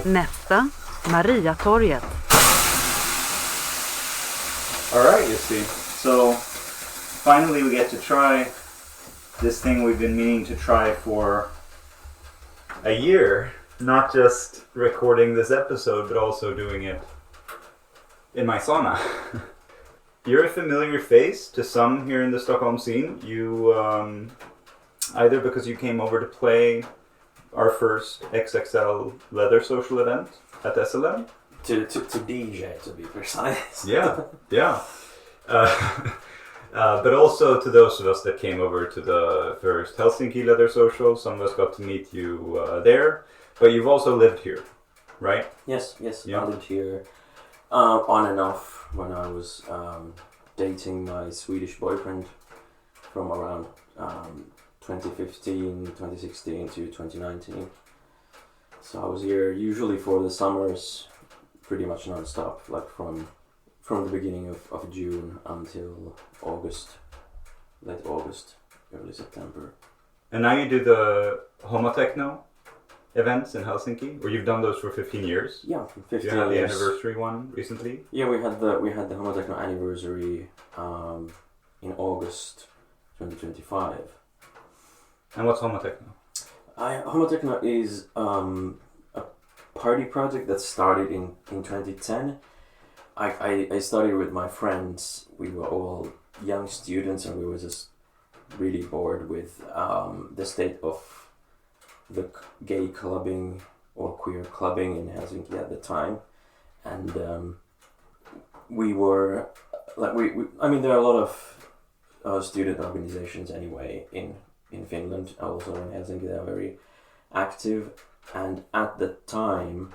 Nästa, Mariatorget. Alright, you see. So, finally we get to try this thing we've been meaning to try for a year. Not just recording this episode, but also doing it in my sauna. You're a familiar face to some here in the Stockholm scene. You, either because you came over to play our first XXL leather social event at SLM. To DJ, to be precise. Yeah. But also to those of us that came over to the first Helsinki leather social. Some of us got to meet you there. But you've also lived here, right? Yes. Yeah. I lived here on and off when I was dating my Swedish boyfriend from around 2015, 2016 to 2019. So I was here usually for the summers, pretty much non-stop, like from the beginning of June until August, late August, early September. And now you do the homotekno events in Helsinki, or you've done those for 15 years. Yeah, 15 you had years. The anniversary one recently. Yeah, we had the homotekno anniversary in August 2025. And what's homotekno? Homotekno is a party project that started in 2010. I studied with my friends. We were all young students, and we were just really bored with the state of the gay clubbing or queer clubbing in Helsinki at the time. And we were like I mean, there are a lot of student organizations anyway in Finland, also in Helsinki. They are very active, and at the time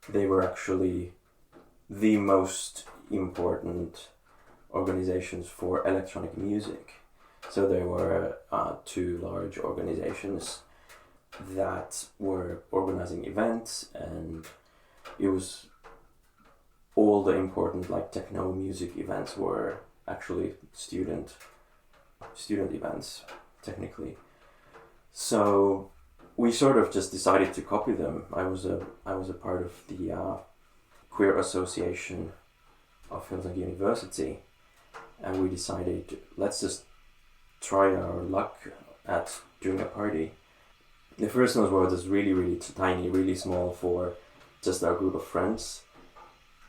they were actually the most important organizations for electronic music. So there were two large organizations that were organizing events, and it was all the important like techno music events were actually student events technically. So we sort of just decided to copy them. I was a part of the Queer Association of Helsinki University, and we decided let's just try our luck at doing a party. The first ones were just really tiny, really small for just our group of friends,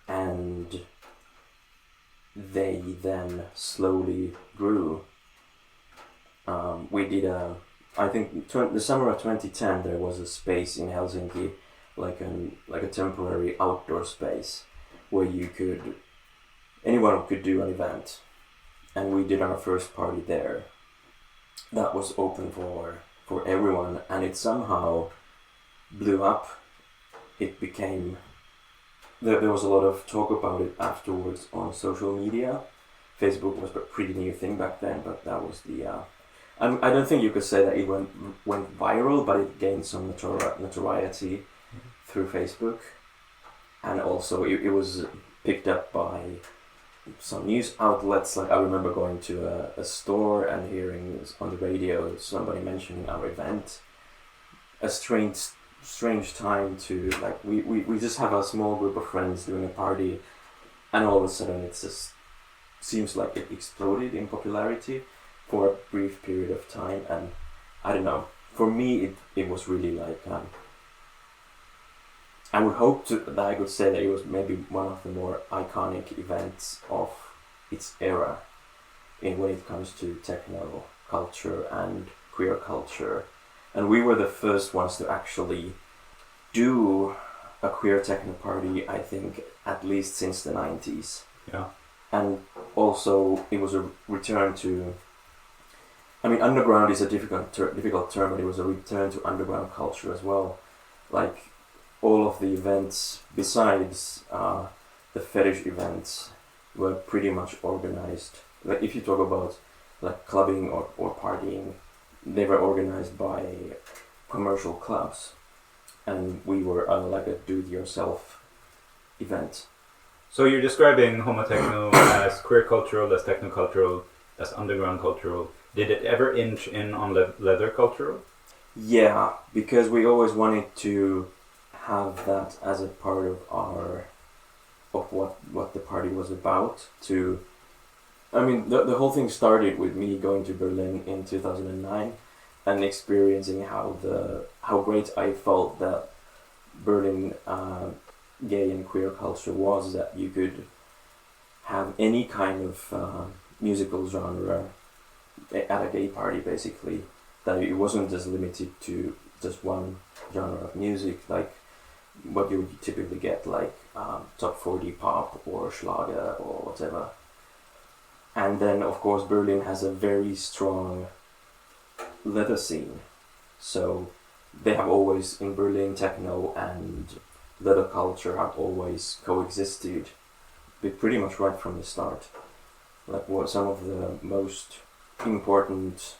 and they then slowly grew. We did I think the summer of 2010 there was a space in Helsinki, like a temporary outdoor space where anyone could do an event, and we did our first party there. That was open for everyone, and it somehow blew up. It became there was a lot of talk about it afterwards on social media. Facebook was a pretty new thing back then, but that was the I don't think you could say that it went viral, but it gained some notoriety through Facebook, and also it was picked up by some news outlets. Like I remember going to a store and hearing on the radio somebody mentioning our event. A strange time to like we just have a small group of friends doing a party, and all of a sudden it just seems like it exploded in popularity for a brief period of time. And I don't know, for me it was really like I would hope that I could say that it was maybe one of the more iconic events of its era when it comes to techno culture and queer culture. And we were the first ones to actually do a queer techno party, I think, at least since the 90s. Yeah. And also it was a return to, I mean, underground is a difficult term, but it was a return to underground culture as well. Like all of the events besides the fetish events were pretty much organized. Like if you talk about like clubbing or partying, they were organized by commercial clubs, and we were like a do-it-yourself event. So you're describing homotekno as queer cultural, as techno-cultural, as underground cultural. Did it ever inch in on leather cultural? Yeah, because we always wanted to have that as a part of what the party was about. The whole thing started with me going to Berlin in 2009 and experiencing how great I felt that Berlin gay and queer culture was, that you could have any kind of musical genre at a gay party, basically, that it wasn't just limited to just one genre of music, like what you would typically get, like top 40 pop or Schlager or whatever. And then, of course, Berlin has a very strong leather scene. So they have always, in Berlin, techno and leather culture have always coexisted, pretty much right from the start. Like what some of the most important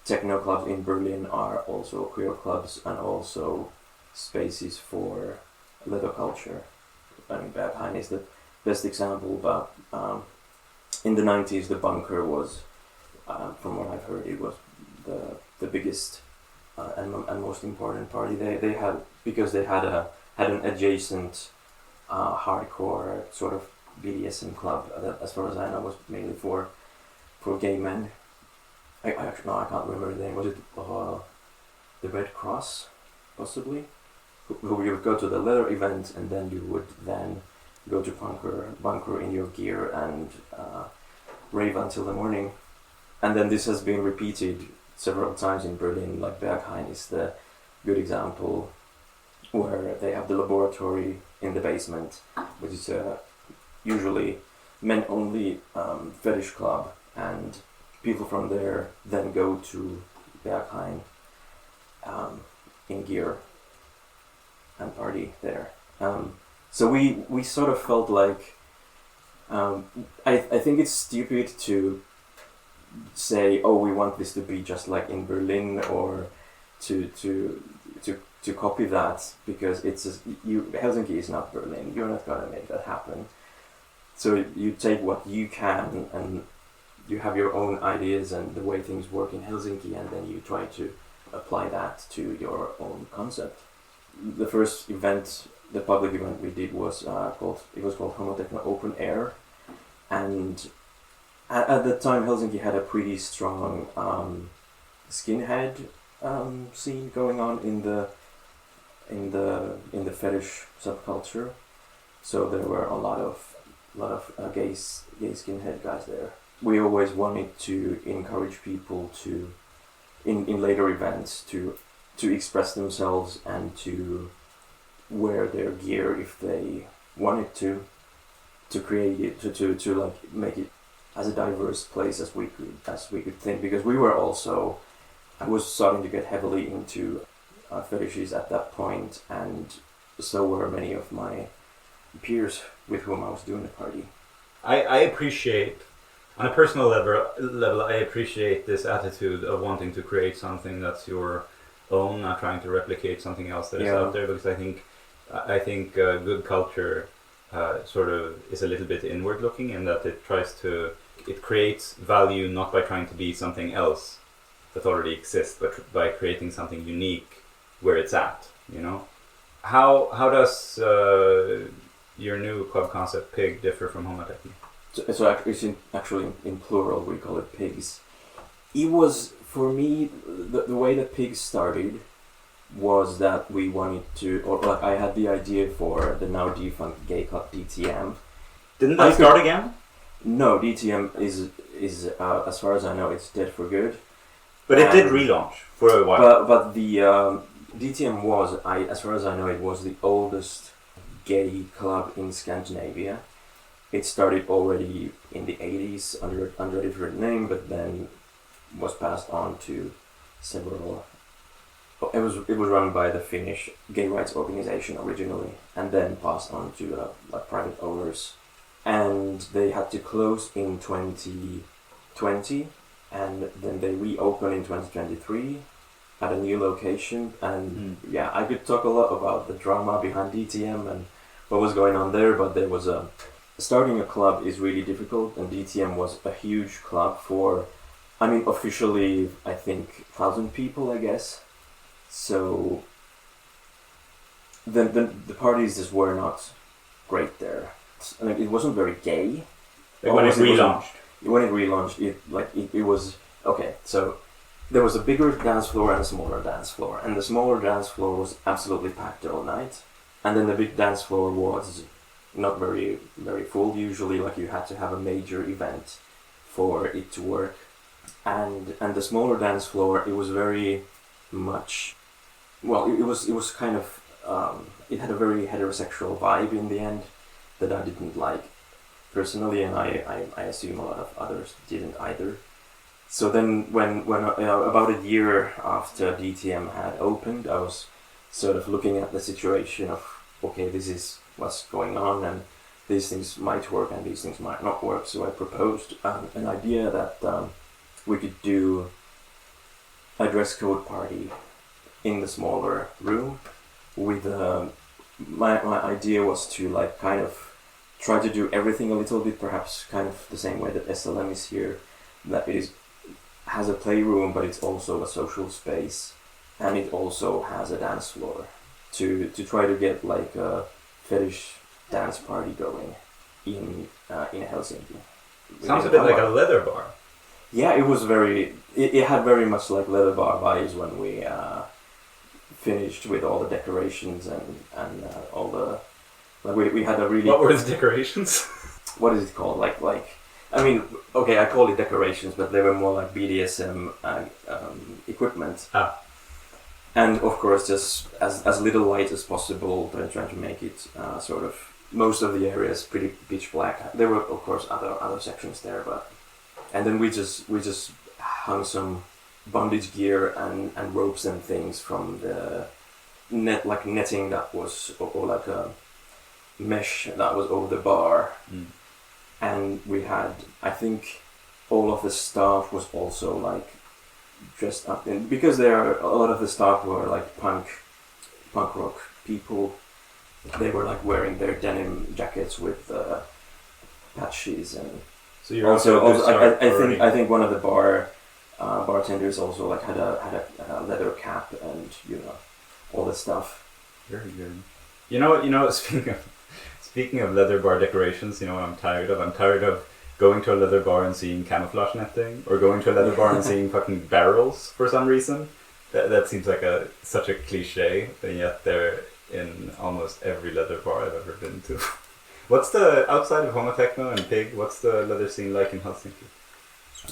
techno clubs in Berlin are also queer clubs and also spaces for leather culture. I mean, Berghain is the best example, but in the 90s, the Bunker was, from what I've heard, it was the biggest and most important party. They had, because they had an adjacent hardcore sort of BDSM club that, as far as I know, was mainly for gay men. I can't remember the name. Was it the Red Cross, possibly? Who you would go to the leather event and then you would then go to bunker in your gear and rave until the morning. And then this has been repeated several times in Berlin. Like Berghain is the good example, where they have the laboratory in the basement, which is usually men-only fetish club, and people from there then go to Berghain in gear and party there. So we sort of felt like I think it's stupid to say, oh, we want this to be just like in Berlin, or to copy that, because it's just, Helsinki is not Berlin. You're not gonna make that happen. So you take what you can, and you have your own ideas and the way things work in Helsinki, and then you try to apply that to your own concept. The first event, the public event we did, was called Homotekno Open Air, and at that time Helsinki had a pretty strong skinhead scene going on in the fetish subculture. So there were a lot of gay skinhead guys there. We always wanted to encourage people to, in later events, to express themselves and to wear their gear if they wanted to create it, to like make it as a diverse place as we could think, because I was starting to get heavily into fetishes at that point, and so were many of my peers with whom I was doing the party. I appreciate, on a personal level, I appreciate this attitude of wanting to create something that's your own, not trying to replicate something else that is out there, because I think good culture sort of is a little bit inward looking, in that it creates value not by trying to be something else that already exists, but by creating something unique where it's at, you know? How does your new club concept, Pig, differ from homotekno? So actually in plural, we call it Pigs. It was, for me, the way that Pigs started was that we wanted to, or like I had the idea for the now defunct gay club DTM. Didn't that start again? No, DTM is as far as I know, it's dead for good. But it did relaunch for a while. But the DTM was, as far as I know, it was the oldest gay club in Scandinavia. It started already in the 80s under a different name, but then was passed on to several. It was run by the Finnish gay rights organization originally, and then passed on to private owners. And they had to close in 2020, and then they reopened in 2023 at a new location. And I could talk a lot about the drama behind DTM and what was going on there, but there was starting a club is really difficult, and DTM was a huge club for, officially, I think, 1,000 people, I guess. So the parties just were not great there. Like, it wasn't very gay. Like when it relaunched. When it relaunched, it was okay. So there was a bigger dance floor and a smaller dance floor, and the smaller dance floor was absolutely packed all night, and then the big dance floor was not very full. Usually, like, you had to have a major event for it to work, and the smaller dance floor, it was very much, well, it was kind of it had a very heterosexual vibe in the end that I didn't like personally, and I assume a lot of others didn't either. So then when about a year after DTM had opened, I was sort of looking at the situation of, okay, this is what's going on, and these things might work and these things might not work. So I proposed an idea that we could do a dress code party in the smaller room. With my idea was to, like, kind of try to do everything a little bit, perhaps kind of the same way that SLM is here, that it has a playroom, but it's also a social space, and it also has a dance floor to try to get, like, a fetish dance party going in Helsinki. Sounds a bit like a leather bar. Yeah, it was it had very much like leather bar vibes when we finished with all the decorations and all the, like, we had a really... What were the decorations? What is it called? Like I mean, okay, I call it decorations, but they were more like BDSM equipment. Ah. And of course, just as little light as possible, trying to make it sort of, most of the areas pretty pitch black. There were, of course, other sections there, but, and then we just hung some bondage gear and ropes and things from the netting that was, or like a mesh that was over the bar. Mm. And we had, I think, all of the staff was also, like, dressed up in, because there are a lot of the staff were like punk rock people. They were, like, wearing their denim jackets with patches, and so you're also I think one of the bartenders also, like, had a leather cap and, you know, all this stuff. Very good. You know, speaking of leather bar decorations, you know what I'm tired of? I'm tired of going to a leather bar and seeing camouflage netting, or going to a leather bar and seeing fucking barrels for some reason. That seems like such a cliche, and yet they're in almost every leather bar I've ever been to. What's the, outside of homotekno and pig, what's the leather scene like in Helsinki?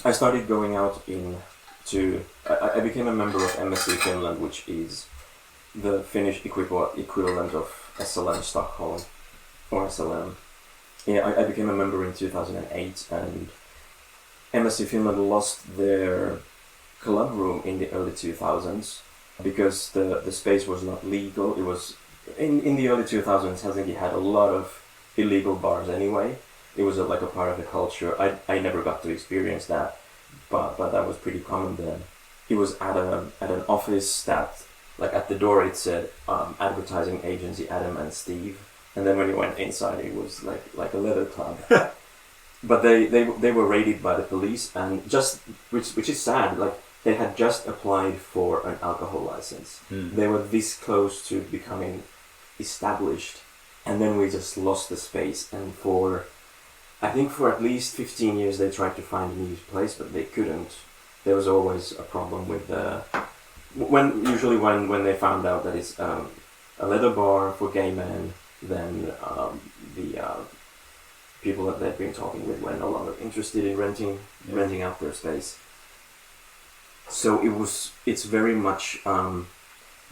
I started going out I became a member of MSC Finland, which is the Finnish equivalent of SLM Stockholm, or SLM. Yeah, I became a member in 2008, and MSC Finland lost their club room in the early 2000s because the space was not legal. It was in the early 2000s. Helsinki had a lot of illegal bars anyway. It was like a part of the culture. I never got to experience that, but that was pretty common then. It was at an office that, like, at the door it said advertising agency Adam and Steve, and then when you went inside it was like a leather club. But they were raided by the police, and just which is sad. Like, they had just applied for an alcohol license. They were this close to becoming established, and then we just lost the space. And I think for at least 15 years they tried to find a new place, but they couldn't. There was always a problem with when they found out that it's a leather bar for gay men, then the people that they'd been talking with were no longer interested in renting out their space. So it's very much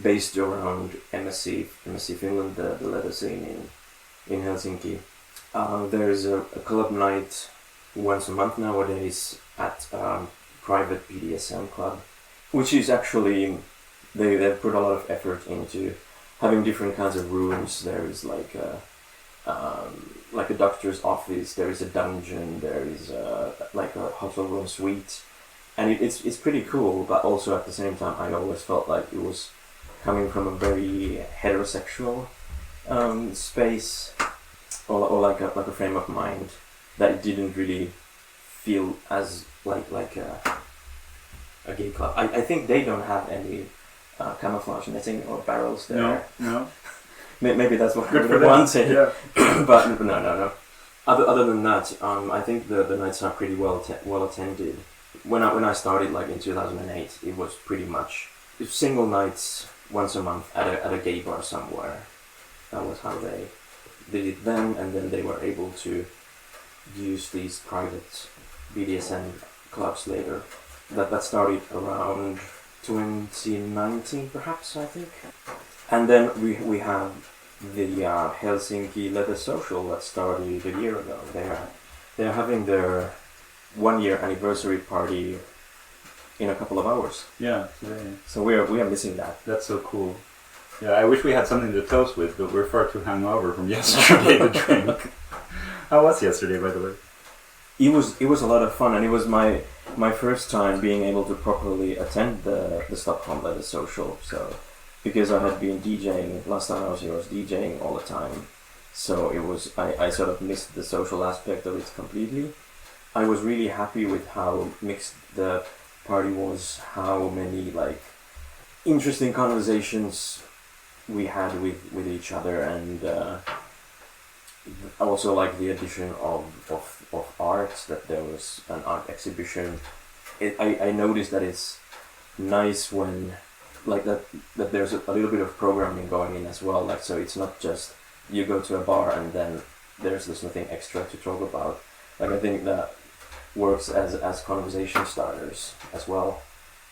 based around MSC Finland, the leather scene in Helsinki. There's a club night once a month nowadays at private BDSM club, which is actually, they've put a lot of effort into having different kinds of rooms. There is like a doctor's office, there is a dungeon, there is like a hotel room suite, and it's pretty cool. But also at the same time, I always felt like it was coming from a very heterosexual space, or like a frame of mind that it didn't really feel as like a gay club. I think they don't have any camouflage netting or barrels there. No. maybe that's what Good I for would them. want to. Yeah. But no. Other than that, I think the nights are pretty well attended. When I started like in 2008, it was pretty much single nights once a month at a gay bar somewhere. That was how they did it then, and then they were able to use these private BDSM clubs later. That started around 2019, perhaps, I think. And then we have the Helsinki Leather Social that started a year ago. They're having their 1-year anniversary party in a couple of hours. Yeah, today. So we are missing that. That's so cool. Yeah, I wish we had something to toast with, but we're far too hungover from yesterday to drink. How was yesterday, by the way? It was a lot of fun, and it was my first time being able to properly attend the Stockholm Leather Social. So because I had been DJing last time I was here, I was DJing all the time. So it was I sort of missed the social aspect of it completely. I was really happy with how mixed the party was, how many like interesting conversations we had with each other, and also like the addition of art, that there was an art exhibition. I noticed that it's nice when like that there's a little bit of programming going in as well, like so it's not just you go to a bar and then there's nothing extra to talk about. Like I think that works as conversation starters as well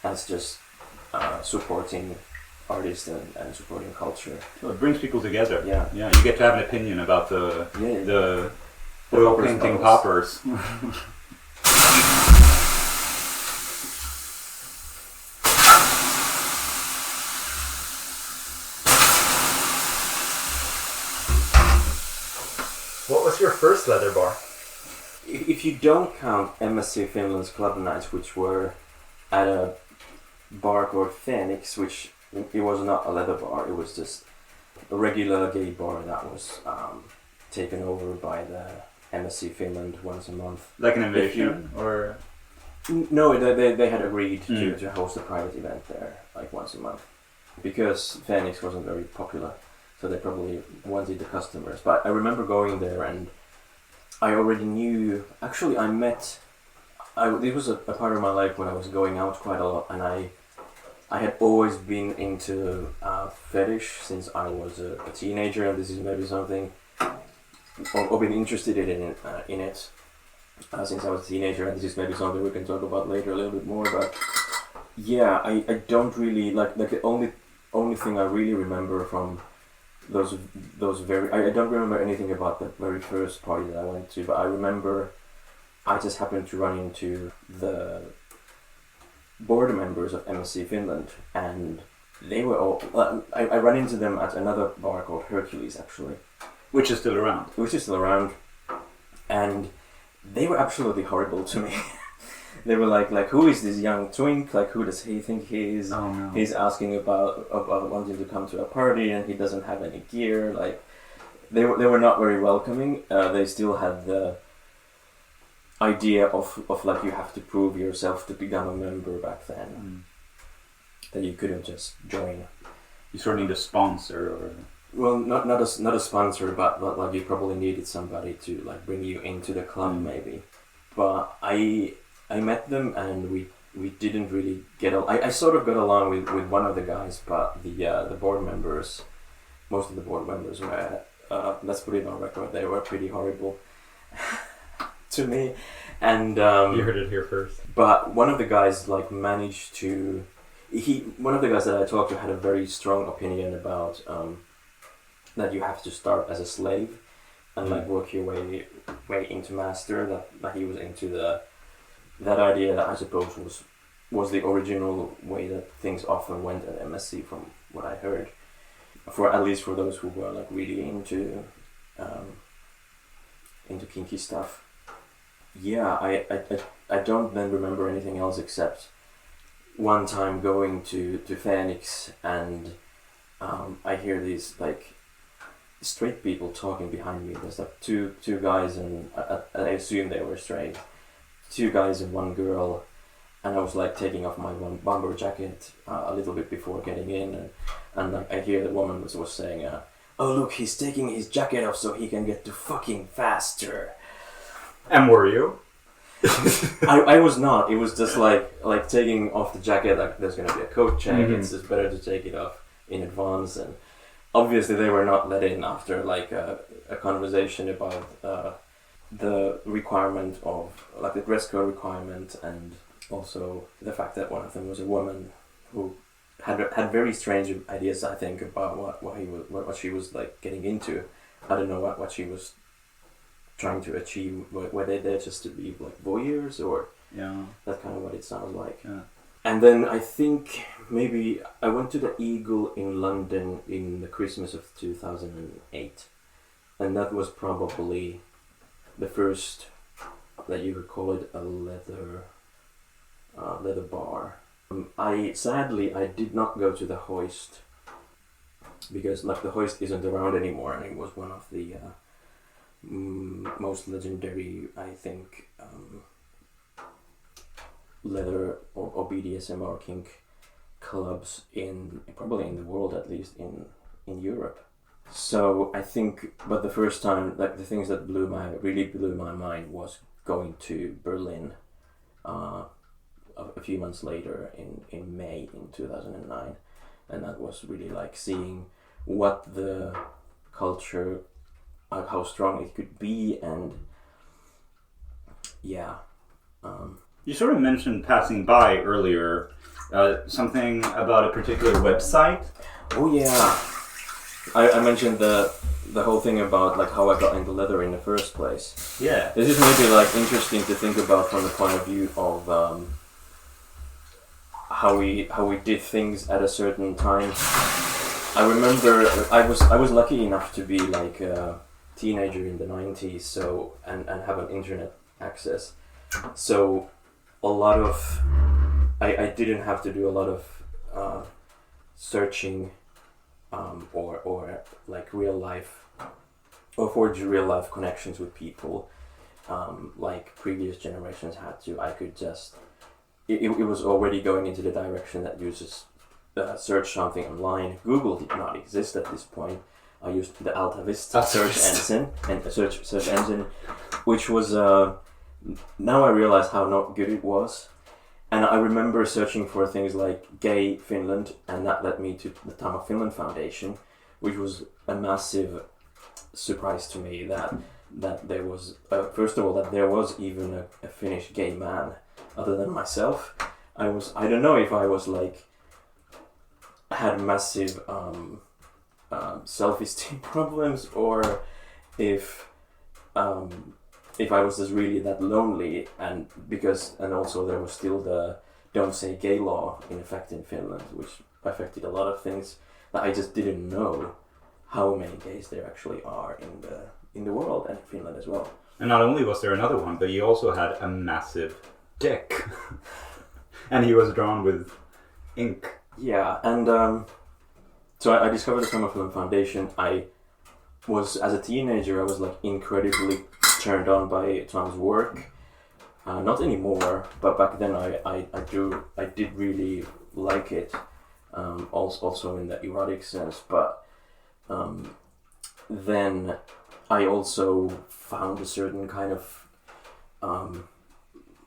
as just supporting artists and supporting culture. Well, it brings people together. Yeah. Yeah, you get to have an opinion about the oil painting poppers. What was your first leather bar? If you don't count MSC Finland's club nights, which were at a bar called Phoenix, which it was not a leather bar, it was just a regular gay bar that was taken over by the MSC Finland once a month. Like an invasion, or? No, they had agreed to host a private event there, like once a month. Because Phoenix wasn't very popular, so they probably wanted the customers. But I remember going there and I already knew, actually I met, it was a part of my life when I was going out quite a lot, and I had always been into fetish since I was a teenager, and this is maybe something, or been interested in it since I was a teenager, and this is maybe something we can talk about later a little bit more, but yeah, I don't really, like the only thing I really remember from those very, I don't remember anything about the very first party that I went to, but I remember I just happened to run into the board members of MSC Finland, and they were all, I ran into them at another bar called Hercules, actually. Which is still around. Which is still around, and they were absolutely horrible to me. They were like, who is this young twink? Like, who does he think he is? Oh, no. He's asking about wanting to come to a party, and he doesn't have any gear. Like, they were not very welcoming. They still had the idea of like you have to prove yourself to become a member back then. That you couldn't just join. You sort of need a sponsor, or well, not a sponsor, but like you probably needed somebody to like bring you into the club, maybe. But I met them, and we didn't really get I sort of got along with one of the guys, but the board members, most of the board members were, let's put it on record, they were pretty horrible to me, and you heard it here first. But one of the guys like managed to, one of the guys that I talked to had a very strong opinion about that you have to start as a slave and like work your way into master. That he was into that idea that I suppose was the original way that things often went at MSC, from what I heard. For at least for those who were like really into kinky stuff. Yeah, I don't then remember anything else except one time going to Phoenix, and I hear these like straight people talking behind me. There's like two guys, and I assume they were straight. 2 guys and 1 girl, and I was like taking off my bomber jacket a little bit before getting in, and like I hear the woman was saying, oh look, he's taking his jacket off so he can get to fucking faster. And were you? I was not. It was just like taking off the jacket. Like there's gonna be a coat check. Mm-hmm. It's just better to take it off in advance. And obviously they were not let in after like a conversation about the requirement of like the dress code requirement, and also the fact that one of them was a woman who had very strange ideas, I think, about what she was like getting into. I don't know what she was trying to achieve. Were they there just to be like voyeurs, or that's kind of what it sounds like. Yeah. And then I think maybe I went to the Eagle in London in the Christmas of 2008, and that was probably the first that you could call it a leather bar. I did not go to the Hoist because like the Hoist isn't around anymore, and it was one of the most legendary, I think, leather or BDSM or kink clubs probably in the world, at least in Europe. So I think, but the first time, like the things that really blew my mind was going to Berlin a few months later in May in 2009, and that was really like seeing what the culture, how strong it could be, and You sort of mentioned passing by earlier something about a particular website. Oh yeah, I mentioned the whole thing about like how I got into leather in the first place. Yeah. This is maybe like interesting to think about from the point of view of how we did things at a certain time. I remember I was lucky enough to be like a teenager in the 90s, so and have an internet access. So a lot of I didn't have to do a lot of searching or like real life or forge real life connections with people like previous generations had to. I could just it was already going into the direction that users search something online. Google did not exist at this point. I used the Alta Vista search engine, which was now I realize how not good it was. And I remember searching for things like gay Finland, and that led me to the Time of Finland Foundation, which was a massive surprise to me that there was first of all that there was even a Finnish gay man other than myself. I don't know if I was like had massive self-esteem problems, or if I was just really that lonely, and also there was still the don't say gay law in effect in Finland, which affected a lot of things that I just didn't know how many gays there actually are in the world, and in Finland as well. And not only was there another one, but you also had a massive dick. And he was drawn with ink. Yeah, and so I discovered the Time of Finland Foundation. As a teenager, I was like incredibly turned on by Tom's work. Not anymore, but back then I did really like it. Also in the erotic sense, but then I also found a certain kind of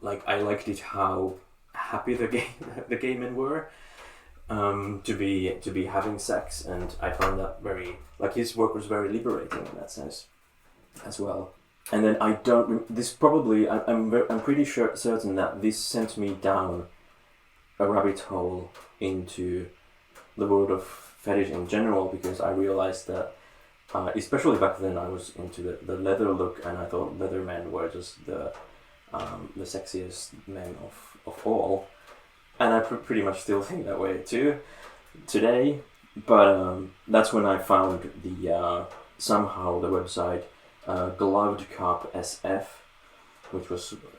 like I liked it how happy the gay men were to be having sex, and I found that very like his work was very liberating in that sense as well. And then I'm pretty certain that this sent me down a rabbit hole into the world of fetish in general, because I realized that especially back then I was into the leather look, and I thought leather men were just the sexiest men of all, and I pretty much still think that way too today. But that's when I found somehow the website Gloved Cop SF, which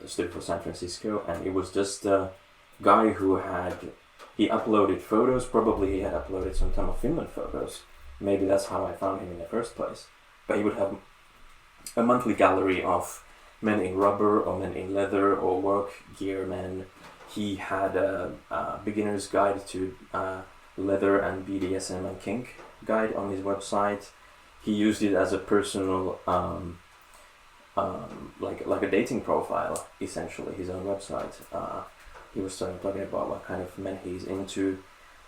stood for San Francisco, and it was just a guy who he uploaded photos. Probably he had uploaded some Time of Finland photos. Maybe that's how I found him in the first place. But he would have a monthly gallery of men in rubber or men in leather or work gear men. He had a beginner's guide to leather and BDSM and kink guide on his website. he used it as a personal like a dating profile, essentially, his own website. He was talking about what kind of men he's into.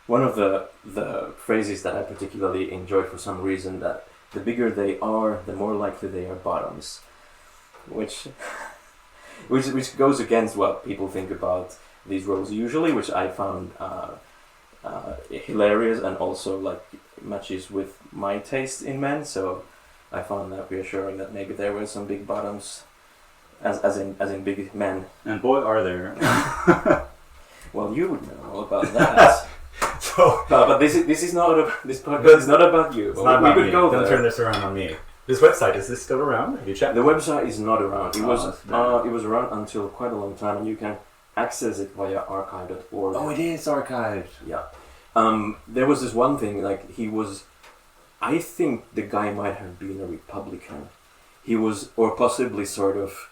One of the phrases that I particularly enjoy for some reason, that the bigger they are, the more likely they are bottoms, which goes against what people think about these roles usually, which I found hilarious and also like matches with my taste in men. So I found that reassuring that maybe there were some big bottoms, as in big men. And boy, are there. Well, you would know all about that. So, but this podcast is not about you. It's not we about could me. go Don't there. turn this around on me. This website, is this still around? Have you checked? The website is not around. It Oh, was around until quite a long time, and you can access it via archive.org. Oh, it is archived. Yeah. There was this one thing, like I think the guy might have been a Republican. He was, or possibly sort of,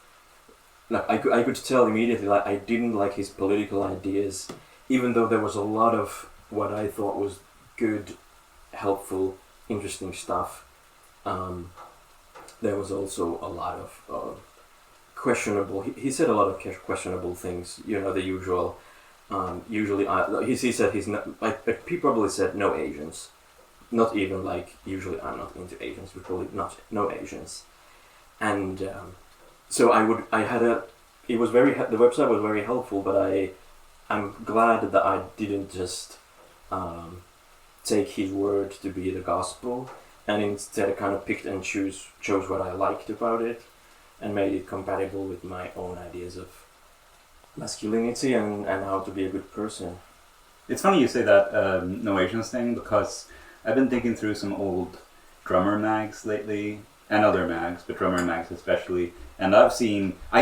like I could tell immediately, like I didn't like his political ideas, even though there was a lot of what I thought was good, helpful, interesting stuff. There was also a lot of questionable. He said a lot of questionable things. You know, the usual. Usually, he said he's not. Like he probably said no Asians. Not even like usually I'm not into Asians. We probably not no Asians. And so it was very. The website was very helpful, but I'm glad that I didn't just take his word to be the gospel, and instead kind of picked and chose what I liked about it, and made it compatible with my own ideas of masculinity and how to be a good person. It's funny you say that no Asians thing, because I've been thinking through some old drummer mags lately, and other mags, but drummer mags especially. And I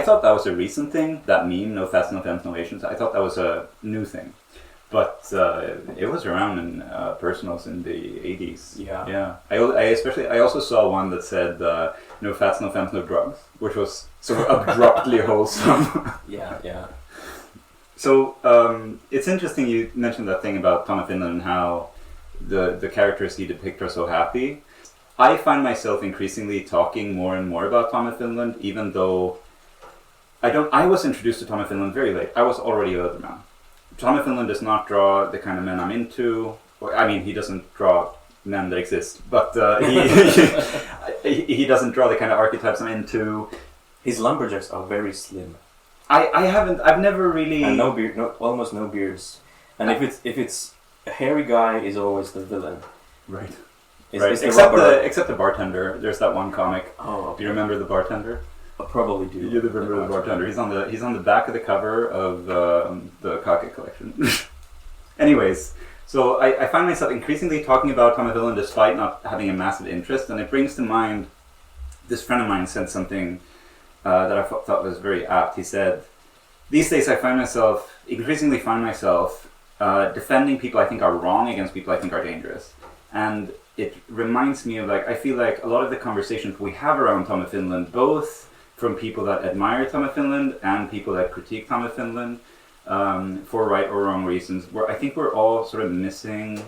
thought that was a recent thing, that meme, no fats, no femmes, no Asians. I thought that was a new thing. But it was around in personals in the 80s. Yeah. Yeah. I also saw one that said no fats, no femmes, no drugs, which was sort of abruptly wholesome. Yeah. So it's interesting you mentioned that thing about Tom of Finland and how the characters he depicts are so happy. I find myself increasingly talking more and more about Tom of Finland, even though I was introduced to Tom of Finland very late. I was already a Leatherman. Tom of Finland does not draw the kind of men I'm into. I mean, he doesn't draw men that exist, but he doesn't draw the kind of archetypes I'm into. His lumberjacks are very slim. I've never really... And no beard, almost no beards. And if it's a hairy guy, is always the villain. Right. It's Except the bartender. There's that one comic. Oh, okay. Do you remember the bartender? I probably do. You remember the bartender. He's on the back of the cover of the Kake collection. Anyways, so I find myself increasingly talking about Tom of Finland despite not having a massive interest, and it brings to mind, this friend of mine said something that I thought was very apt. He said, "These days I increasingly find myself defending people I think are wrong against people I think are dangerous." And it reminds me of, like, I feel like a lot of the conversations we have around Tom of Finland, both from people that admire Tom of Finland and people that critique Tom of Finland, for right or wrong reasons, where I think we're all sort of missing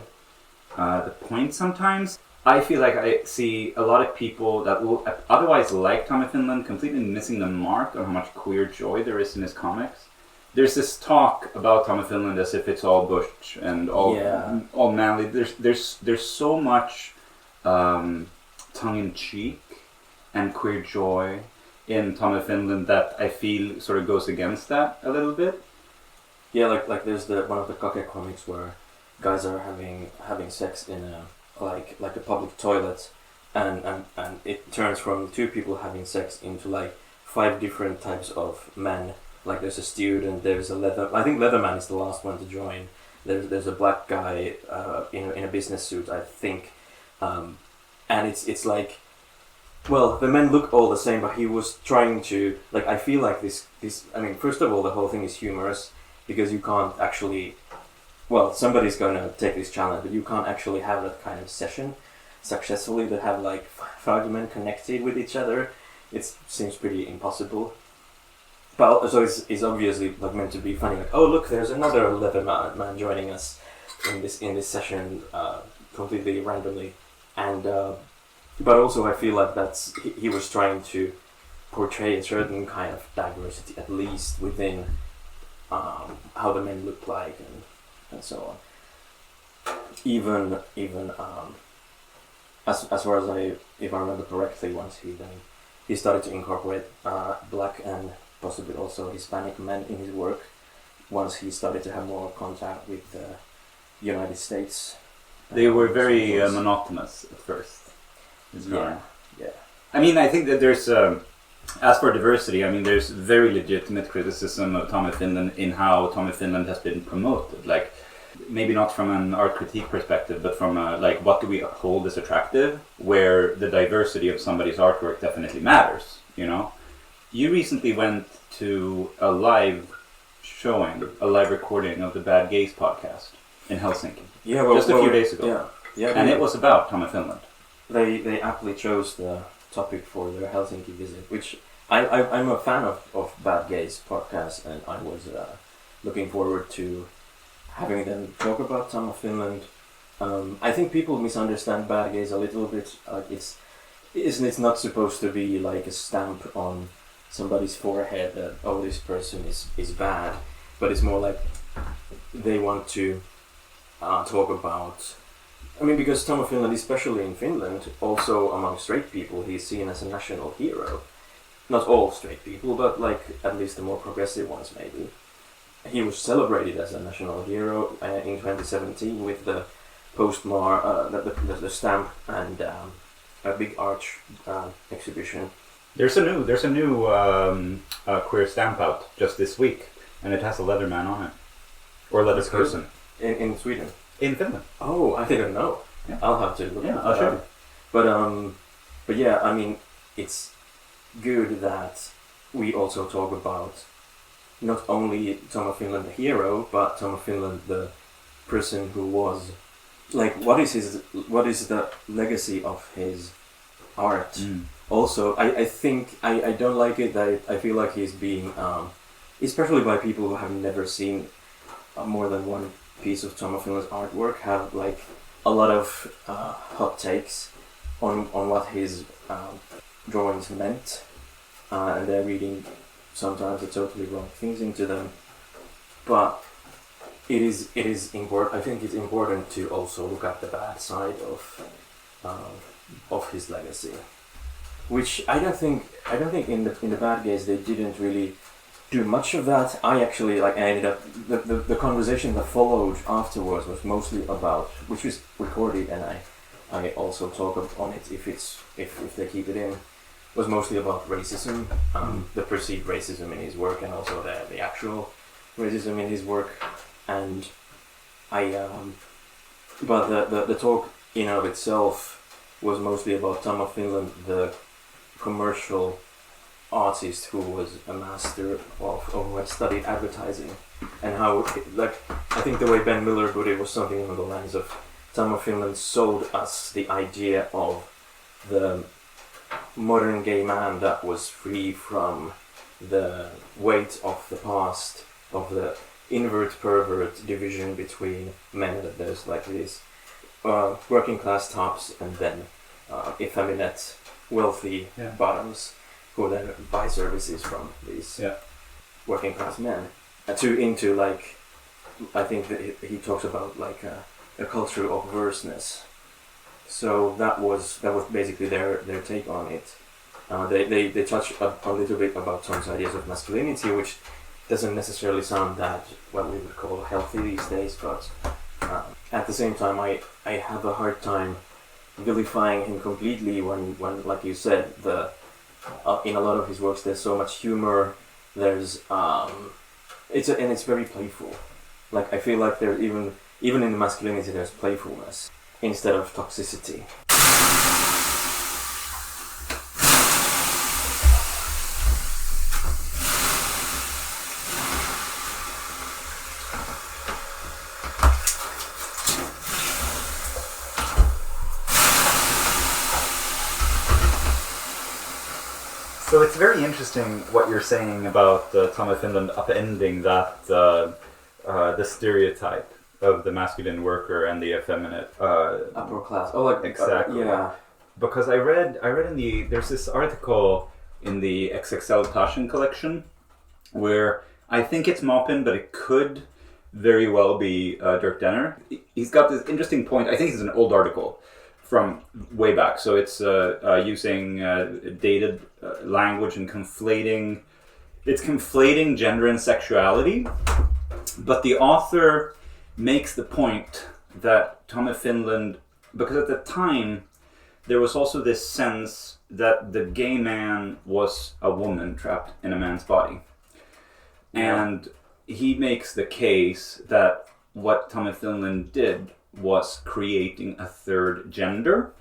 the point sometimes. I feel like I see a lot of people that will otherwise like Tom of Finland completely missing the mark on how much queer joy there is in his comics. There's this talk about Tom of Finland as if it's all butch and all manly. There's so much tongue in cheek and queer joy in Tom of Finland that I feel sort of goes against that a little bit. Yeah, like there's one of the Kake comics where guys are having sex in a public toilet, and it turns from two people having sex into like 5 different types of men. Like there's a student, there's I think Leatherman is the last one to join. There's a black guy in a business suit, I think, and it's like, well, the men look all the same, but he was trying to, like, I feel like this. I mean, first of all, the whole thing is humorous because you can't actually, well, somebody's gonna take this challenge, but you can't actually have that kind of session successfully to have like 5 men connected with each other. It seems pretty impossible. But so it's obviously like meant to be funny. Like, oh look, there's another leather man joining us in this session completely randomly, and but also I feel like he was trying to portray a certain kind of diversity, at least within how the men look like and so on. Even as far as if I remember correctly, once he started to incorporate black and possibly also Hispanic men in his work. Once he started to have more contact with the United States. They were very monotonous at first. Yeah. I mean, I think that there's, as for diversity, I mean, there's very legitimate criticism of Tommy Finland in how Tommy Finland has been promoted. Like, maybe not from an art critique perspective, but from like, what do we hold as attractive? Where the diversity of somebody's artwork definitely matters, you know? You recently went to a live recording of the Bad Gays podcast in Helsinki. Yeah, well, just a few days ago. Yeah, and it was about Tommy Finland. They aptly chose the topic for their Helsinki visit, which I'm a fan of Bad Gays podcast, and I was looking forward to having them talk about Tommy Finland. I think people misunderstand Bad Gays a little bit. It's not supposed to be like a stamp on somebody's forehead that, oh, this person is bad, but it's more like they want to talk about. I mean, because Tom of Finland, especially in Finland, also among straight people, he's seen as a national hero. Not all straight people, but like at least the more progressive ones, maybe. He was celebrated as a national hero in 2017 with the postmark, the stamp, and a big arch exhibition. There's a new queer stamp out just this week, and it has a leather man on it, or leather person. In Sweden. In Finland. Oh, I didn't know. Yeah. I'll have to look. Yeah, I'll show you. But yeah, I mean, it's good that we also talk about not only Tom of Finland the hero, but Tom of Finland the person who was, like, what is the legacy of his art? Mm. Also, I think I don't like it that I feel like he's being, especially by people who have never seen more than one piece of Tom of Finland's artwork, have like a lot of hot takes on what his drawings meant, and they're reading sometimes the totally wrong things into them. But it is important. I think it's important to also look at the bad side of his legacy, which I don't think in the Bad Gays they didn't really do much of that. I actually I ended up the conversation that followed afterwards was mostly about, which was recorded, and I also talk on it if they keep it in, was mostly about racism, the perceived racism in his work, and also the actual racism in his work, and but the talk in and of itself was mostly about Tom of Finland, the commercial artist who was a master of who had studied advertising, and how I think the way Ben Miller put it was something along the lines of Tom of Finland sold us the idea of the modern gay man that was free from the weight of the past, of the invert pervert division between men, that there's like these working class tops and then effeminate wealthy bottoms who then buy services from these working class men, into like, I think that he talks about like a culture of worseness. So that was basically their take on it. They touch a little bit about Tom's ideas of masculinity, which doesn't necessarily sound that what we would call healthy these days, but at the same time I have a hard time vilifying him completely when like you said, in a lot of his works there's so much humor, there's it's very playful. Like I feel like there even in the masculinity there's playfulness instead of toxicity. So it's very interesting what you're saying about Tom of Finland upending that the stereotype of the masculine worker and the effeminate upper class. Oh, like exactly. yeah. because I read there's this article in the XXL Taschen collection where I think it's Maupin, but it could very well be Dirk Denner. He's got this interesting point. I think it's an old article from way back, so it's using dated language and conflating gender and sexuality, but the author makes the point that Tom of Finland, because at the time there was also this sense that the gay man was a woman trapped in a man's body. And he makes the case that what Tom of Finland did was creating a third gender,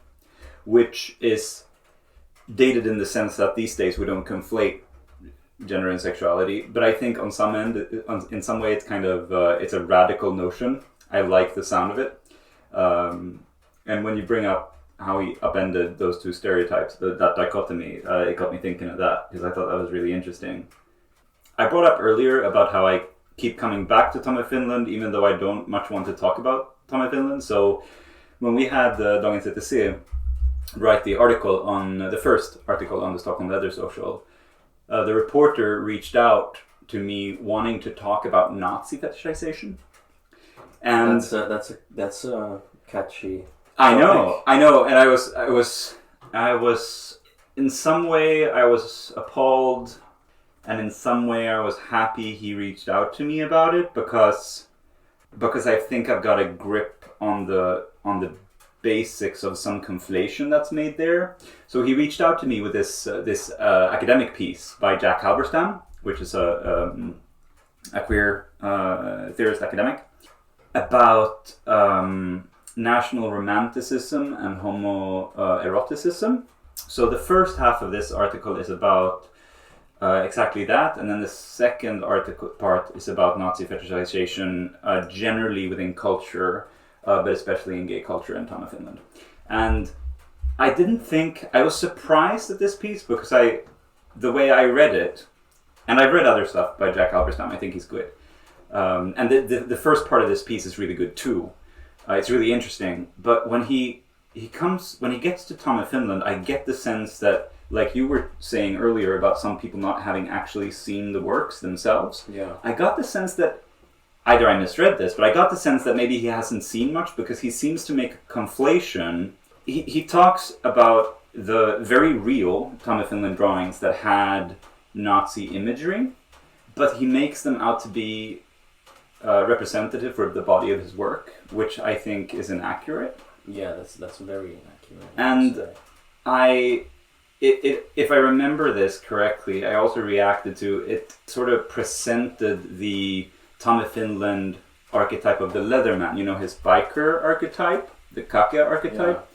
which is dated in the sense that these days we don't conflate gender and sexuality, but I think on some end, in some way, it's kind of it's a radical notion. I like the sound of it, and when you bring up how he upended those two stereotypes, that dichotomy, it got me thinking of that because I thought that was really interesting. I brought up earlier about how I keep coming back to Tom of Finland, even though I don't much want to talk about Tom of Finland. So when we had Dagens ETC write the article on the first article on the Stockholm Leather Social, the reporter reached out to me wanting to talk about Nazi fetishization, and that's a catchy. I know, and I was in some way I was appalled, and in some way I was happy he reached out to me about it because I think I've got a grip on the basics of some conflation that's made there. So he reached out to me with this academic piece by Jack Halberstam, which is a queer theorist academic, about national romanticism and homoeroticism. So the first half of this article is about exactly that, and then the second article part is about Nazi fetishization generally within culture, but especially in gay culture in Tom of Finland. And I was surprised at this piece because the way I read it, and I've read other stuff by Jack Halberstam, I think he's good. And the first part of this piece is really good too. It's really interesting. But when he gets to Tom of Finland, I get the sense that, like you were saying earlier about some people not having actually seen the works themselves. Yeah. I got the sense that, either I misread this, but I got the sense that maybe he hasn't seen much because he seems to make a conflation. He talks about the very real Tom of Finland drawings that had Nazi imagery, but he makes them out to be representative for the body of his work, which I think is inaccurate. Yeah, that's very inaccurate. And if I remember this correctly, I also reacted to it. Sort of presented the Tom of Finland archetype of the Leatherman, his biker archetype, the Kakia archetype.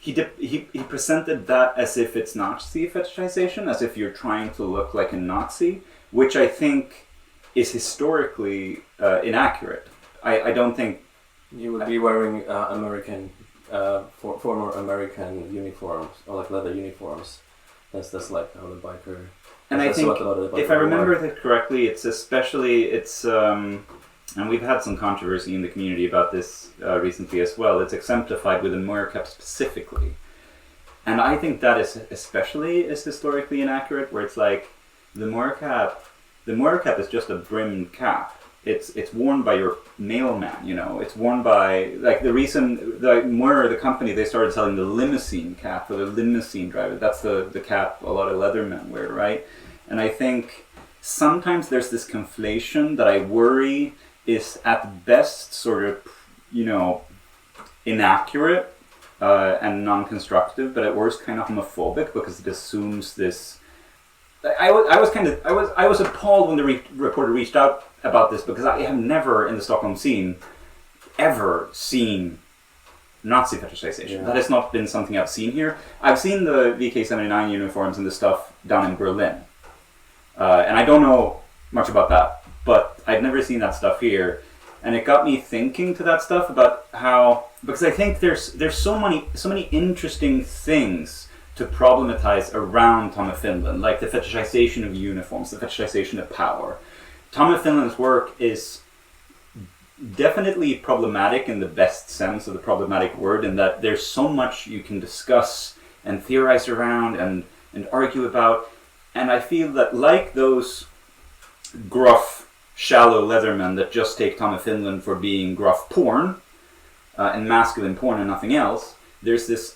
Yeah. He presented that as if it's Nazi fetishization, as if you're trying to look like a Nazi, which I think is historically inaccurate. I don't think you would be wearing former American uniforms or like leather uniforms. That's like how the biker. And I think if I remember it correctly, it's and we've had some controversy in the community about this recently as well. It's exemplified with the Moir cap specifically, and I think that is historically inaccurate. Where it's like the Moir cap is just a brimmed cap. It's worn by your mailman, It's worn by, like, the reason the Moir, the company, they started selling the limousine cap for the limousine driver. That's the cap a lot of leathermen wear, right? And I think sometimes there's this conflation that I worry is at best sort of, inaccurate and non-constructive, but at worst kind of homophobic because it assumes this. I was appalled when the reporter reached out about this because I have never in the Stockholm scene ever seen Nazi fetishization. Yeah. That has not been something I've seen here. I've seen the VK79 uniforms and the stuff down in Berlin, and I don't know much about that, but I've never seen that stuff here, and it got me thinking to that stuff about how, because I think there's so many interesting things to problematize around Tom of Finland, like the fetishization of uniforms, the fetishization of power. Tom of Finland's work is definitely problematic in the best sense of the problematic word, in that there's so much you can discuss and theorize around and argue about. And I feel that like those gruff, shallow leathermen that just take Tom of Finland for being gruff porn, and masculine porn and nothing else, there's this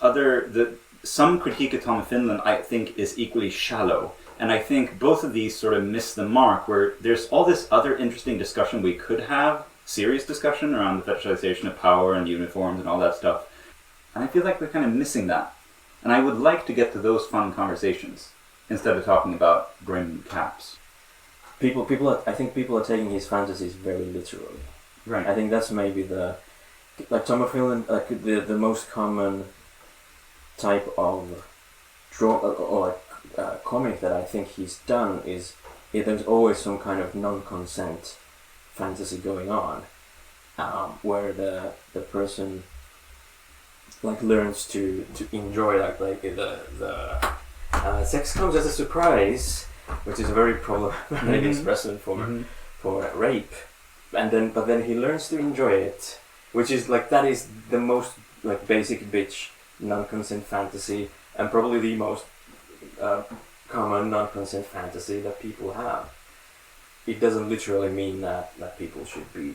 some critique of Tom of Finland I think is equally shallow. And I think both of these sort of miss the mark, where there's all this other interesting discussion we could have, serious discussion around the fetishization of power and uniforms and all that stuff. And I feel like we're kind of missing that. And I would like to get to those fun conversations instead of talking about grim caps. I think people are taking his fantasies very literally. Right. I think that's maybe Tom of Finland, the most common type of comic that I think he's done is there's always some kind of non-consent fantasy going on, where the person learns to enjoy the sex comes as a surprise, which is a very problematic expression for rape, but then he learns to enjoy it, which is that is the most basic bitch non-consent fantasy, and probably the most common non-consent fantasy that people have. It doesn't literally mean that people should be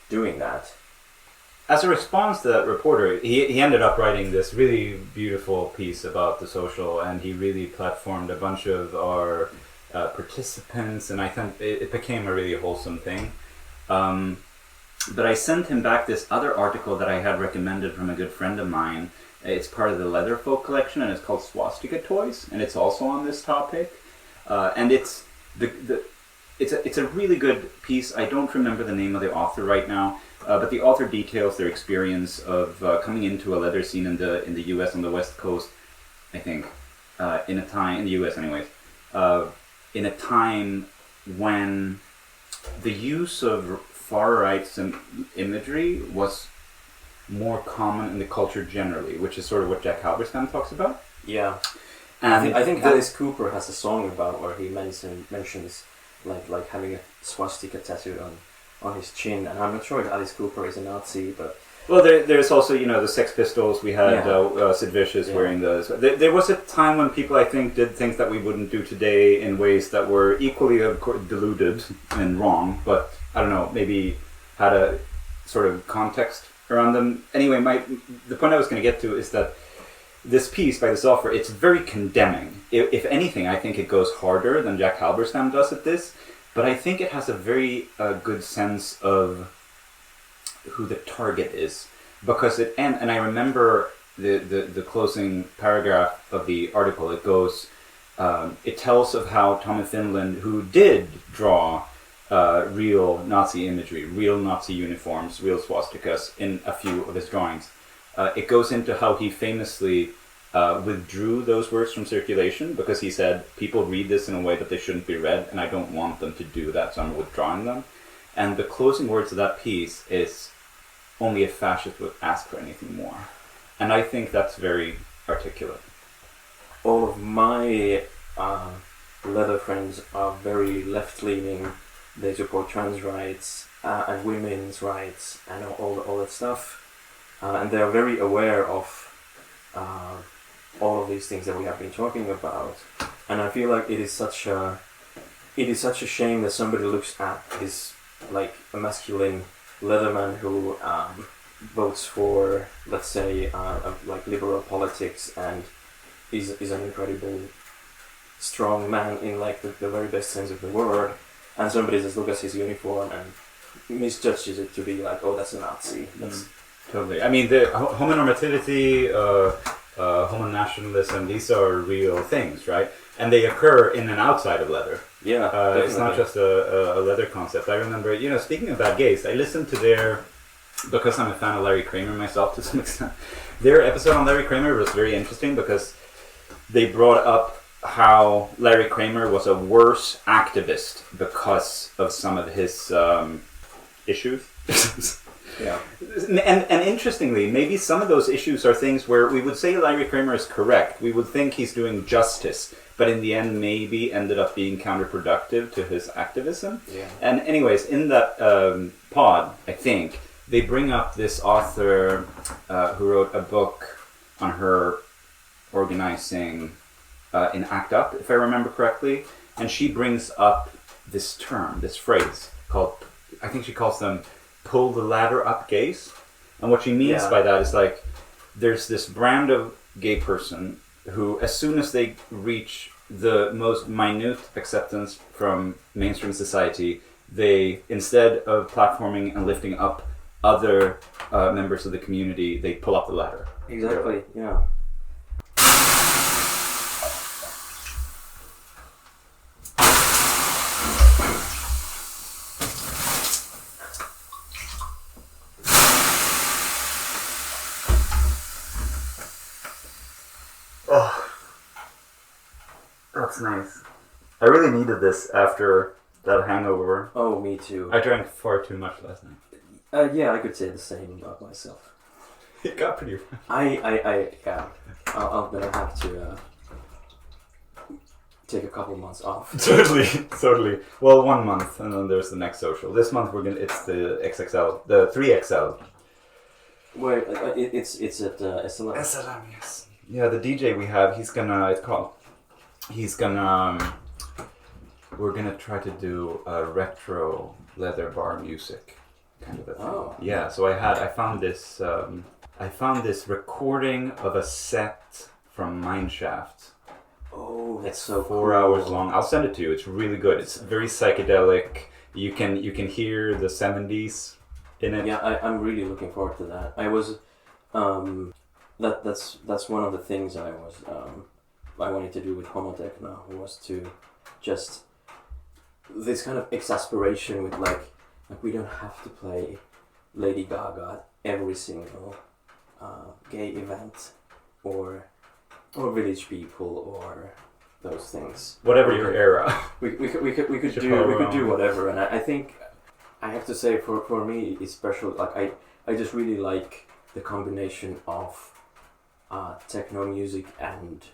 doing that. As a response to that reporter, he ended up writing this really beautiful piece about the social, and he really platformed a bunch of our participants, and I think it became a really wholesome thing. But I sent him back this other article that I had recommended from a good friend of mine. It's part of the Leather Folk collection, and it's called Swastika Toys, and it's also on this topic. And it's a really good piece. I don't remember the name of the author right now, but the author details their experience of coming into a leather scene in the U.S. on the West Coast, I think, in the U.S. anyways, in a time when the use of far-right imagery was more common in the culture generally, which is sort of what Jack Halberstam talks about. Yeah, and I think Alice Cooper has a song about where he mentions like having a swastika tattooed on his chin, and I'm not sure if Alice Cooper is a Nazi, but well, there's also the Sex Pistols. We had Sid Vicious wearing those. There was a time when people, I think, did things that we wouldn't do today in ways that were equally, of course, deluded and wrong, but I don't know, maybe had a sort of context around them. Anyway, the point I was going to get to is that this piece by this author, it's very condemning. If anything, I think it goes harder than Jack Halberstam does at this, but I think it has a very good sense of who the target is, because and I remember the closing paragraph of the article. It goes, it tells of how Tom of Finland, who did draw real Nazi imagery, real Nazi uniforms, real swastikas in a few of his drawings. It goes into how he famously withdrew those works from circulation because he said, people read this in a way that they shouldn't be read, and I don't want them to do that, so I'm withdrawing them. And the closing words of that piece is, only a fascist would ask for anything more. And I think that's very articulate. All of my leather friends are very left-leaning. They support trans rights and women's rights and all that stuff. And they are very aware of all of these things that we have been talking about. And I feel like it is such a shame that somebody looks at this like a masculine leatherman who votes for, let's say, like liberal politics and is an incredible strong man in like the very best sense of the word, and somebody just looks at his uniform and misjudges it to be like, oh, that's a Nazi. That's totally. I mean, the homonormativity, homonationalism, these are real things, right? And they occur in and outside of leather. Yeah, it's not just a leather concept. I remember, speaking of Bad Gays, I listened to because I'm a fan of Larry Kramer myself to some extent, their episode on Larry Kramer was very interesting because they brought up how Larry Kramer was a worse activist because of some of his issues. Yeah. And interestingly, maybe some of those issues are things where we would say Larry Kramer is correct. We would think he's doing justice, but in the end maybe ended up being counterproductive to his activism. Yeah. And anyways, in that pod, I think, they bring up this author who wrote a book on her organizing in ACT UP, if I remember correctly, and she brings up this term, this phrase called, I think she calls them pull the ladder up gays. And what she means by that is like, there's this brand of gay person who, as soon as they reach the most minute acceptance from mainstream society, they, instead of platforming and lifting up other members of the community, they pull up the ladder. Exactly, yeah. Oh, that's nice. I really needed this after that hangover. Oh, me too. I drank far too much last night. Yeah, I could say the same about myself. It got pretty rough. Yeah. I'm gonna have to take a couple months off. Totally. Well, 1 month, and then there's the next social. This month it's the XXL, the 3XL. Wait, it's at SLM. SLM, yes. Yeah, the DJ we have, we're gonna try to do a retro leather bar music kind of a thing. Oh. Yeah, so I found this recording of a set from Mineshaft. Oh, that's It's so 4 hours long. I'll send it to you. It's really good. It's very psychedelic. You can hear the 70s in it. Yeah, I'm really looking forward to that. I was, that's one of the things I wanted to do with homotekno, was to just this kind of exasperation with like we don't have to play Lady Gaga at every single gay event or Village People or those things. Whatever your era. We could do whatever, and I think I have to say for me especially, like I just really like the combination of techno music and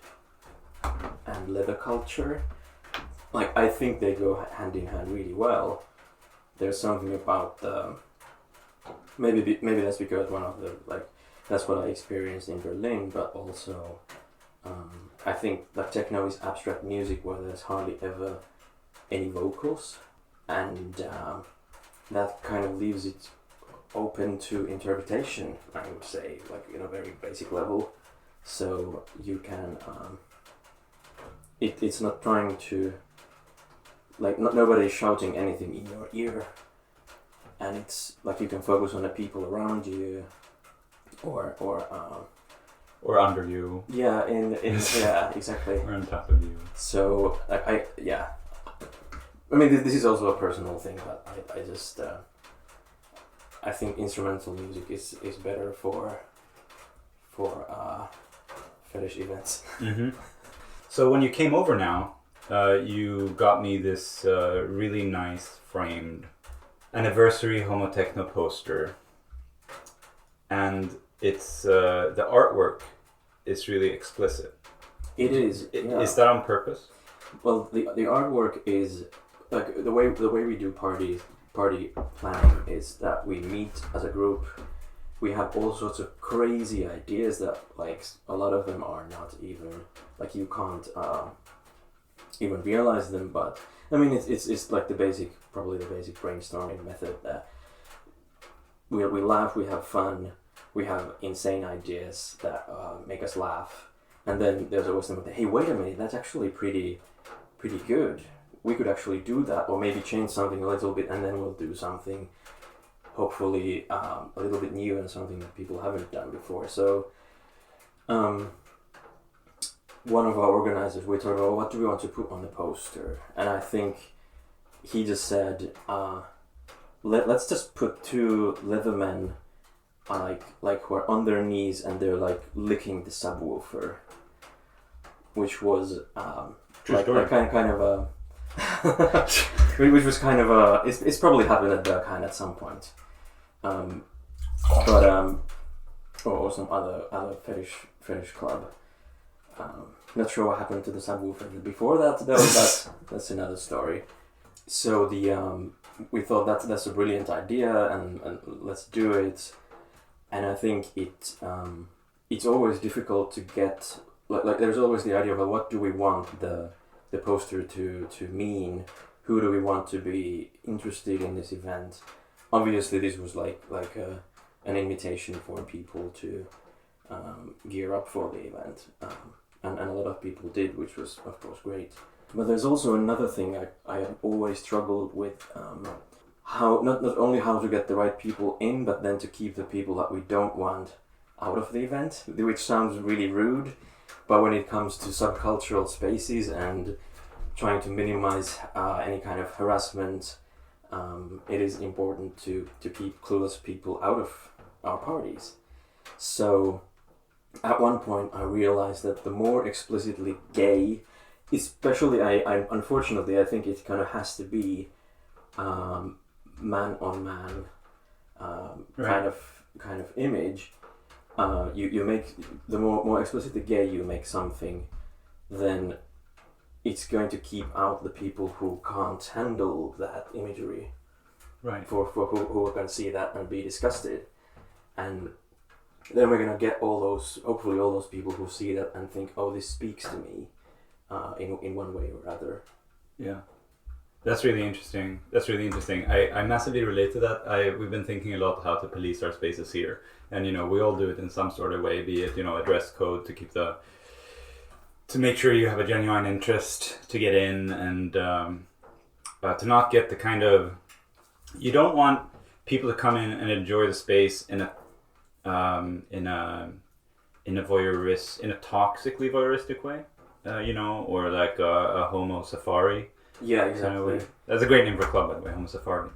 leather culture. Like I think they go hand in hand really well. There's something about maybe that's because that's what I experienced in Berlin, but also I think that techno is abstract music where there's hardly ever any vocals, and that kind of leaves it open to interpretation, I would say, like in a very basic level. So you can it's not trying to, like, nobody's shouting anything in your ear, and it's like you can focus on the people around you or under you. Yeah, yeah, exactly. Or on top of you. So I mean, this is also a personal thing, but I just I think instrumental music is better for fetish events. Mm-hmm. So when you came over now, you got me this really nice framed anniversary homotekno poster, and it's the artwork is really explicit. It is. Yeah. Is that on purpose? Well, the artwork is like the way we do party planning is that we meet as a group. We have all sorts of crazy ideas that, like, a lot of them are not even, like, you can't even realize them. But I mean, it's like probably the basic brainstorming method that we laugh, we have fun, we have insane ideas that make us laugh, and then there's always something. Hey, wait a minute, that's actually pretty good. We could actually do that, or maybe change something a little bit, and then we'll do something hopefully a little bit new and something that people haven't done before. So one of our organizers, we talked about what do we want to put on the poster, and I think he just said let's just put two leather men like who are on their knees and they're like licking the subwoofer, which was like kind of a which was kind of a it's probably happened at Berghain at some point, or some other fetish club. Not sure what happened to the subwoofer before that though. That's another story. So we thought that's a brilliant idea and let's do it. And I think it's always difficult to get like there's always the idea of what do we want the poster to mean, who do we want to be interested in this event. Obviously this was like an invitation for people to gear up for the event, and a lot of people did, which was of course great. But there's also another thing I have always struggled with, how not only how to get the right people in, but then to keep the people that we don't want out of the event, which sounds really rude, but when it comes to subcultural spaces and trying to minimize any kind of harassment, it is important to keep clueless people out of our parties. So at one point I realized that the more explicitly gay, especially I unfortunately I think it kind of has to be man on man kind of image. You make the more explicitly gay you make something, then it's going to keep out the people who can't handle that imagery. Right. For who are going to see that and be disgusted, and then we're gonna get hopefully all those people who see that and think, oh, this speaks to me, in one way or other. Yeah. That's really interesting. I massively relate to that. We've been thinking a lot how to police our spaces here, and we all do it in some sort of way, be it a dress code to keep to make sure you have a genuine interest to get in, and to not get the kind of, you don't want people to come in and enjoy the space in a toxically voyeuristic way, or like a homo safari. Yeah, exactly. That's a great name for a club, by the way, homo safari.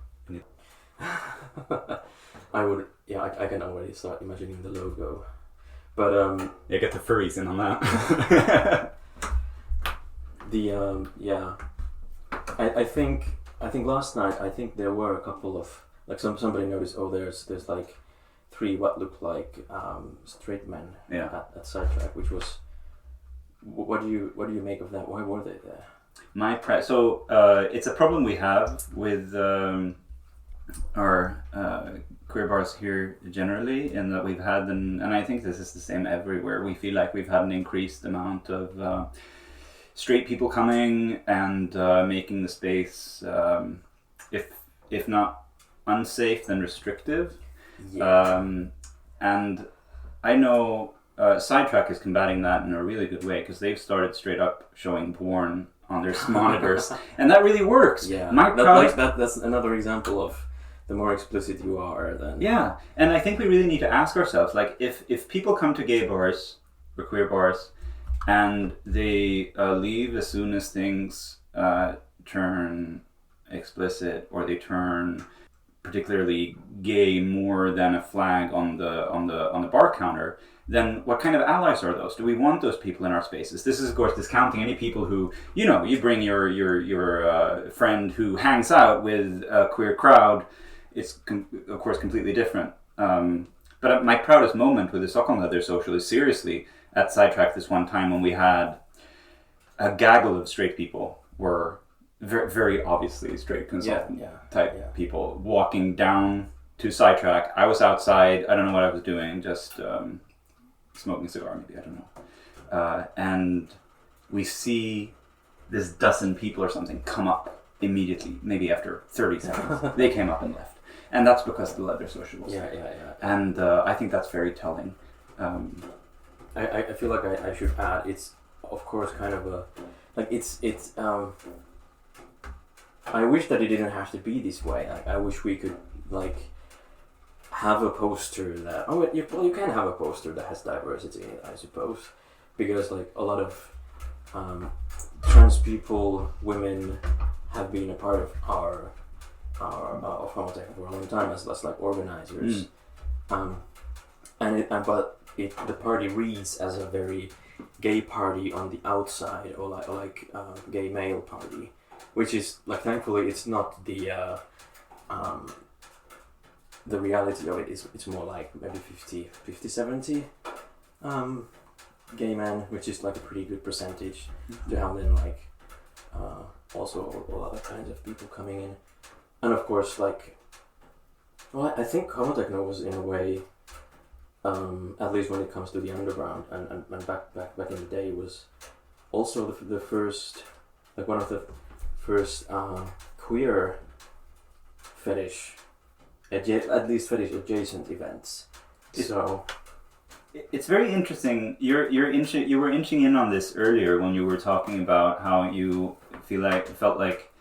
I can already start imagining the logo, but get the furries in on that. I think last night there were a couple of, like, somebody noticed, oh, there's like 3 what looked like straight men at Sidetrack, which was, what do you make of that? Why were they there? So it's a problem we have with our queer bars here generally, in that we've had, and I think this is the same everywhere, we feel like we've had an increased amount of straight people coming and making the space, if not unsafe, then restrictive. Yeah. And I know Sidetrack is combating that in a really good way, because they've started straight up showing porn on their monitors, and that really works. Yeah, that's another example of the more explicit you are, then. Yeah, and I think we really need to ask ourselves, like, if people come to gay bars or queer bars and they leave as soon as things turn explicit, or they turn particularly gay more than a flag on the bar counter, then what kind of allies are those? Do we want those people in our spaces? This is, of course, discounting any people who, you bring your friend who hangs out with a queer crowd. It's of course completely different. But my proudest moment with the Stockholm Leather Social is seriously at Sidetrack this one time, when we had a gaggle of straight people, were very, very obviously straight consultant type people, walking down to Sidetrack. I was outside. I don't know what I was doing, just smoking a cigar maybe, I don't know. And we see this dozen people or something come up immediately, maybe after 30 seconds. They came up and left. And that's because the Leather Social was there. And I think that's very telling. I feel like I should add, it's of course kind of a, like, it's I wish that it didn't have to be this way. Like, I wish we could, like, have a poster that, you can have a poster that has diversity in it, I suppose, because, like, a lot of trans people, women, have been a part of our of homotekno for a long time as like organizers, but the party reads as a very gay party on the outside, or like gay male party, which is, like, thankfully it's not the reality of it. It's more like maybe 50-70 gay men, which is like a pretty good percentage to have then, like, also all other kinds of people coming in. And of course, like, well, I think homotekno was in a way at least when it comes to the underground, and back in the day, was also the first, like one of the first queer fetish, at least fetish adjacent events. So it's very interesting. You were inching in on this earlier when you were talking about how you felt like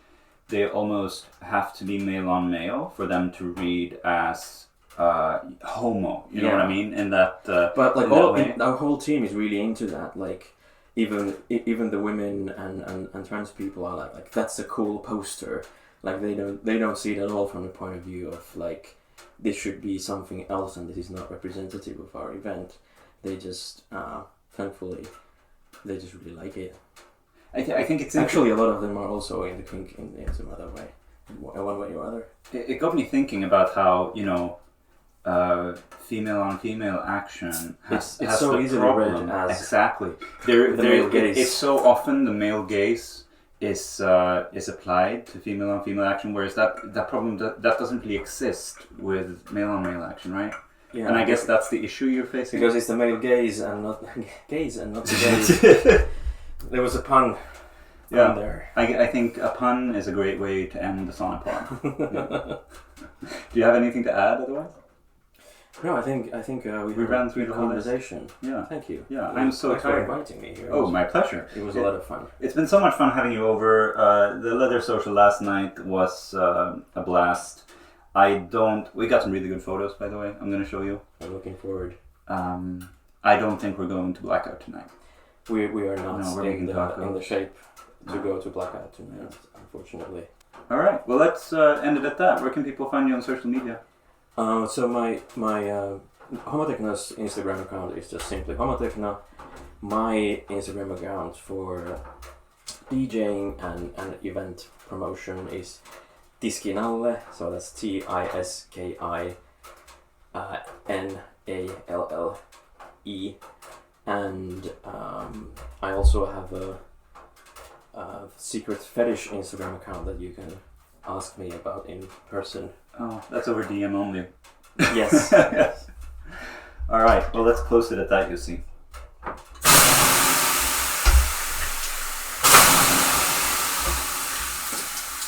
they almost have to be male on male for them to read as homo. You know what I mean? And that. But like our whole team is really into that. Like even the women and trans people are like that's a cool poster. Like they don't see it at all from the point of view of like this should be something else and this is not representative of our event. They just thankfully they just really like it. I think it's actually a lot of them are also in the kink in some other way, one way or other. It got me thinking about how female on female action has so the easily problem. read as exactly. male gaze. It's so often the male gaze is applied to female on female action, whereas that problem that doesn't really exist with male on male action, right? Yeah, and I guess that's the issue you're facing. Because it's the male gaze and not the gaze. There was a pun. Yeah, there. I think a pun is a great way to end the Sonic pod. Yeah. Do you have anything to add otherwise? No, I think we ran through the conversation. Yeah, thank you. Yeah, I'm so excited for inviting me here. Oh, my pleasure. It was a lot of fun. It's been so much fun having you over. The Leather Social last night was a blast. We got some really good photos, by the way. I'm going to show you. I'm looking forward. I don't think we're going to blackout tonight. We are not in the shape to go to blackout tonight, unfortunately. All right. Well, let's end it at that. Where can people find you on social media? So my homotekno's Instagram account is just simply homotekno. My Instagram account for DJing and event promotion is tiskinalle. So that's TISKINALLE. And I also have a secret fetish Instagram account that you can ask me about in person. Oh, that's over DM only. Yes. Yes. All right. Well, let's close it at that, you see.